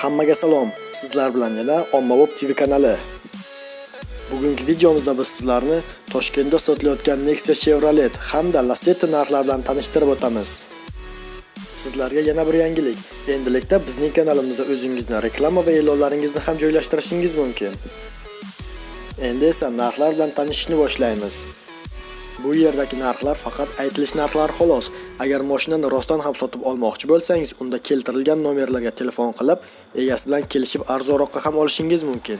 Hammaga salom. Sizlar bilan yana Ommabop TV kanali. Bugungi videomizda biz sizlarni Toshkentda sotilayotgan Nexia Chevrolet hamda Lacetti narxlari bilan tanishtirib o'tamiz. Sizlarga yana bir yangilik. Endilikda bizning kanalimizda o'zingizni reklama va e'lonlaringizni ham joylashtirishingiz mumkin. Endi esa narxlar bilan tanishishni boshlaymiz. Bu yerdagi narxlar faqat aytilish narxlari xolos. Agar mashinani rostdan ham sotib olmoqchi bo'lsangiz, unda keltirilgan nomerlarga telefon qilib, egasi bilan kelishib arzonroqqa ham olishingiz mumkin.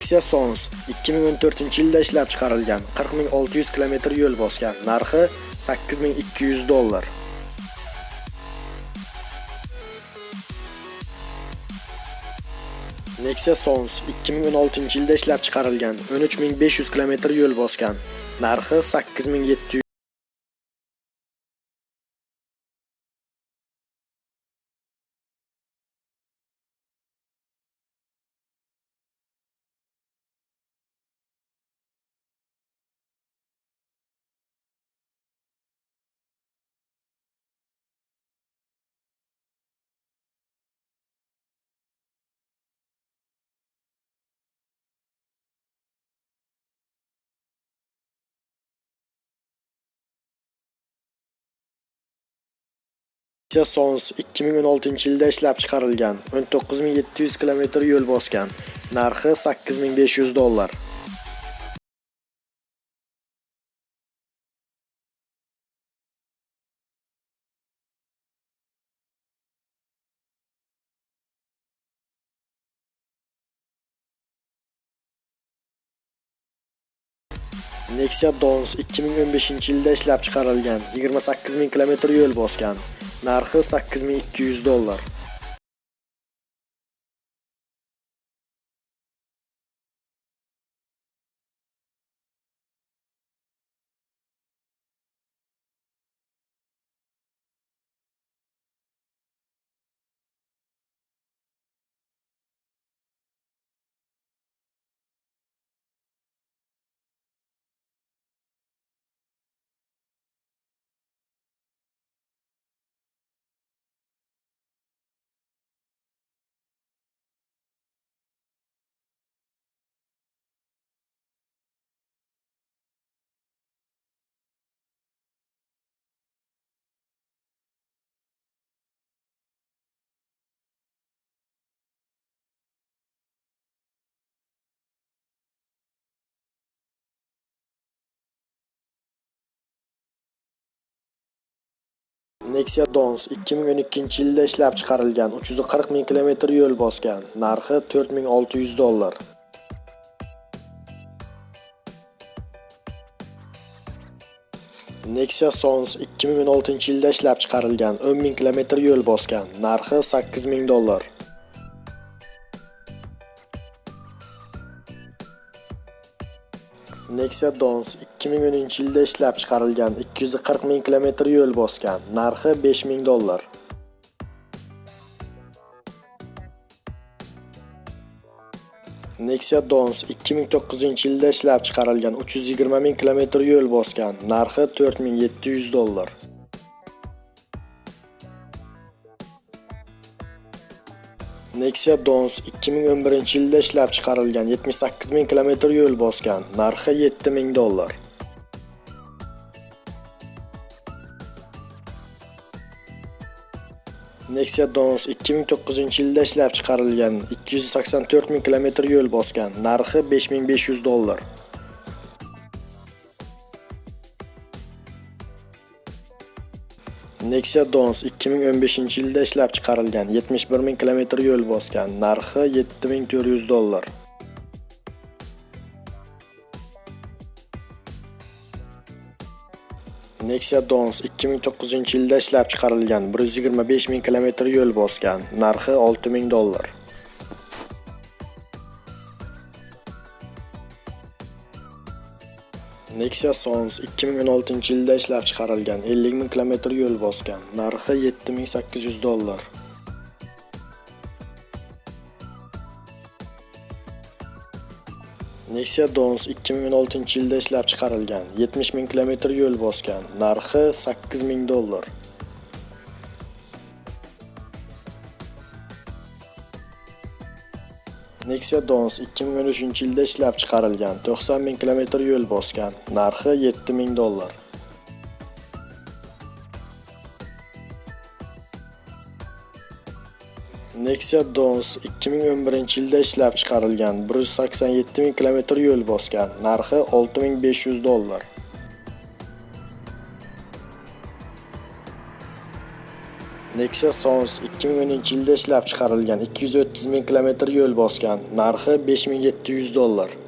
Nexia Sons 2014-yilda ishlab chiqarilgan, 40.600 km yo'l bosgan. Narxi $8.200. Nexia Sons 2016-yilda ishlab chiqarilgan, 13.500 km yo'l bosgan. Narxi $8.700. Nexia Sons 2016-yilda ishlab chiqarilgan, 19.700 km yo'l bosgan. Narxi $8.500. Nexia Dons 2015-yilda ishlab chiqarilgan, 28.000 km yo'l bosgan. Narxi $8.200. Nexia Dons 2012-yilda ishlab chiqarilgan, 340.000 km yo'l bosgan. Narxi $4.600. Nexia Sons 2016-yilda ishlab chiqarilgan, 10.000 km yo'l bosgan. Narxi $8.000. Nexia Dons 2010-yilda ishlab chiqarilgan, 240.000 km yo'l bosgan. Narxi $5.000. Nexia Dons 2009-yilda ishlab chiqarilgan, 320.000 km yo'l bosgan. Narxi $4.700. Nexia Dons 2011-yilda ishlab chiqarilgan, 78.000 km yo'l bosgan. Narxi $7.000. Nexia Dons 2009-yilda ishlab chiqarilgan, 284.000 km yo'l bosgan. Narxi $5.500. Nexia Dons 2015-yilda ishlab chiqarilgan, 71.000 km yo'l bosgan. Narxi $7.400. Nexia Dons 2009-yilda ishlab chiqarilgan, 125.000 km yo'l bosgan. Narxi $6.000. Nexia Sons 2016-yilda ishlab chiqarilgan, 50.000 km yo'l bosgan. Narxi $7.800. Nexia Dons 2016-yilda ishlab chiqarilgan, 70 ming kilometr yo'l bosgan, narxi $8,000. Nexia Dons 2013-yilda ishlab chiqarilgan, 90 ming kilometr yo'l bosgan, narxi $7,000. Nexia Dons 2011-yilda ishlab chiqarilgan, 187 ming kilometr yo'l bosgan, narxi $6,500. Nexia Sons 2010-yilda ishlab chiqarilgan, 230 ming kilometr yo'l bosgan, narxi $5,700.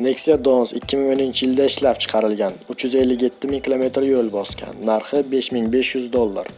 Nexia Dons 2010-yilda ishlab chiqarilgan, 357 ming kilometr yo'l bosgan, narxi $5,500.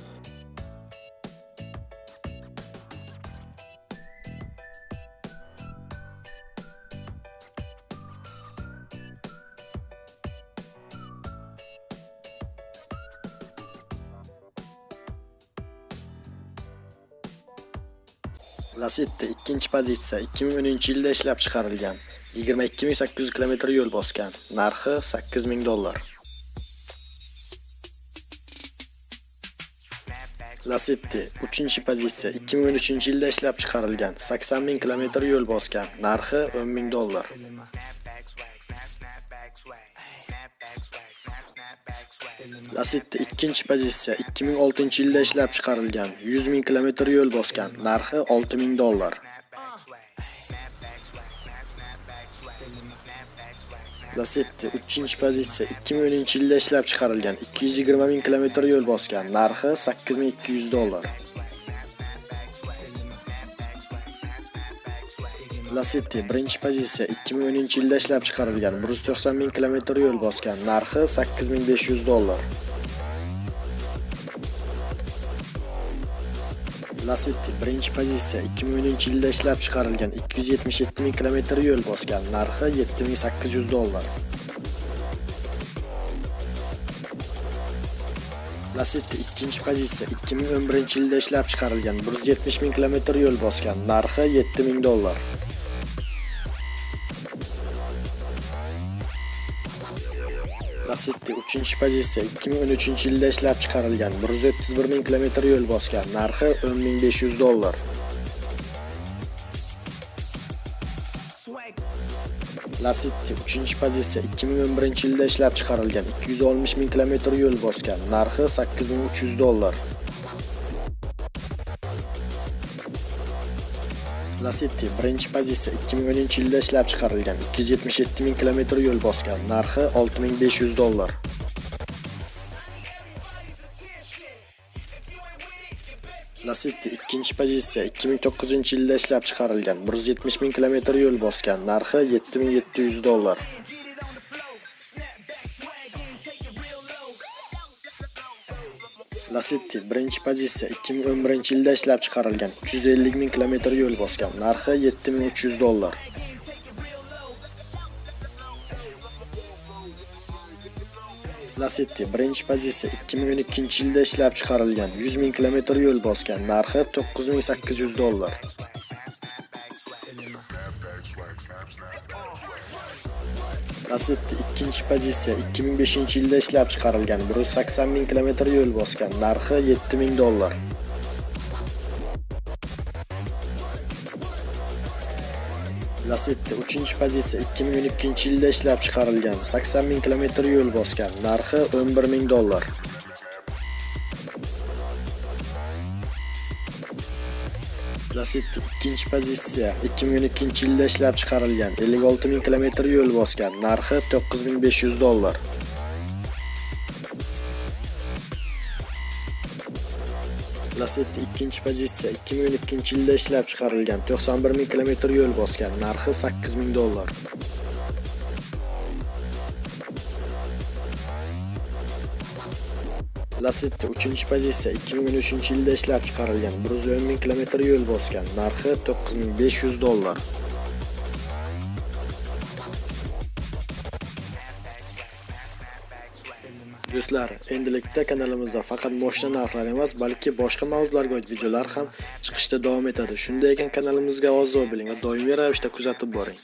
Lacetti ikkinchi pozitsiya 2010-yilda ishlab chiqarilgan, 22,800 kilometr yo'l bosgan, narxi $8,000. Lacetti 3-pozitsiya 2013-yilda ishlab chiqarilgan, 80 ming kilometr yo'l bosgan, narxi $10,000. Lacetti 2-pozitsiya 2006-yilda ishlab chiqarilgan, 100 ming kilometr yo'l bosgan, narxi $6,000. Lacetti 3-pozitsiya 2010-yilda ishlab chiqarilgan, 220 ming kilometr yo'l bosgan, narxi $8,200. Lacetti 1-pozitsiya 2010-yilda ishlab chiqarilgan, 190 ming kilometr yo'l bosgan, narxi $8,500. Lacetti 1-pozitsiya 2010-yilda ishlab chiqarilgan, 277 ming kilometr yo'l bosgan, narxi $7,800. Lacetti 2-pozitsiya 2011-yilda ishlab chiqarilgan, 170 ming kilometr yo'l bosgan, narxi $7,000. Lacetti 3-pozitsiya 2013-yilda ishlab chiqarilgan, 131 ming kilometr yo'l bosgan, narxi $10,500. Lacetti 3-pozitsiya 2011-yilda ishlab chiqarilgan, 260 ming kilometr yo'l bosgan, narxi $8,300. Lacetti 1-pozitsiya 2010-yilda ishlab chiqarilgan, 277 ming kilometr yo'l bosgan, narxi $6,500. Lacetti 2-pozitsiya 2009-yilda ishlab chiqarilgan, 170 ming kilometr yo'l bosgan, narxi $7,700. Lacetti 1-pozitsiya 2011-yilda ishlab chiqarilgan, 350 ming kilometr yo'l bosgan, narxi $7,300. Lacetti 1-pozitsiya 2012-yilda ishlab chiqarilgan, 100 ming kilometr yo'l bosgan, narxi $9,800. Lacetti 2-pozitsiya 2005-yilda ishlab chiqarilgan, 180 ming kilometr yo'l bosgan, narxi $7,000. Lacetti 3-pozitsiya 2012-yilda ishlab chiqarilgan, 80 ming kilometr yo'l bosgan, narxi $11,000. Lacetti 2-pozitsiya 2012-yilda ishlab chiqarilgan, 56 ming kilometr yo'l bosgan, narxi $9,500. Lacetti 2-pozitsiya 2012-yilda ishlab chiqarilgan, 91 ming kilometr yo'l bosgan, narxi $8,000. Lacetti 3-pozitsiya 2013-yilda ishlab chiqarilgan, 110 ming kilometr yo'l bosgan, narxi $9,500. Do'stlar, endilikda kanalimizda faqat mashina narxlari emas, balki boshqa mavzularga oid videolar ham chiqishda davom etadi. Shunday ekan, kanalimizga a'zo bo'ling va doimiy ravishda kuzatib boring.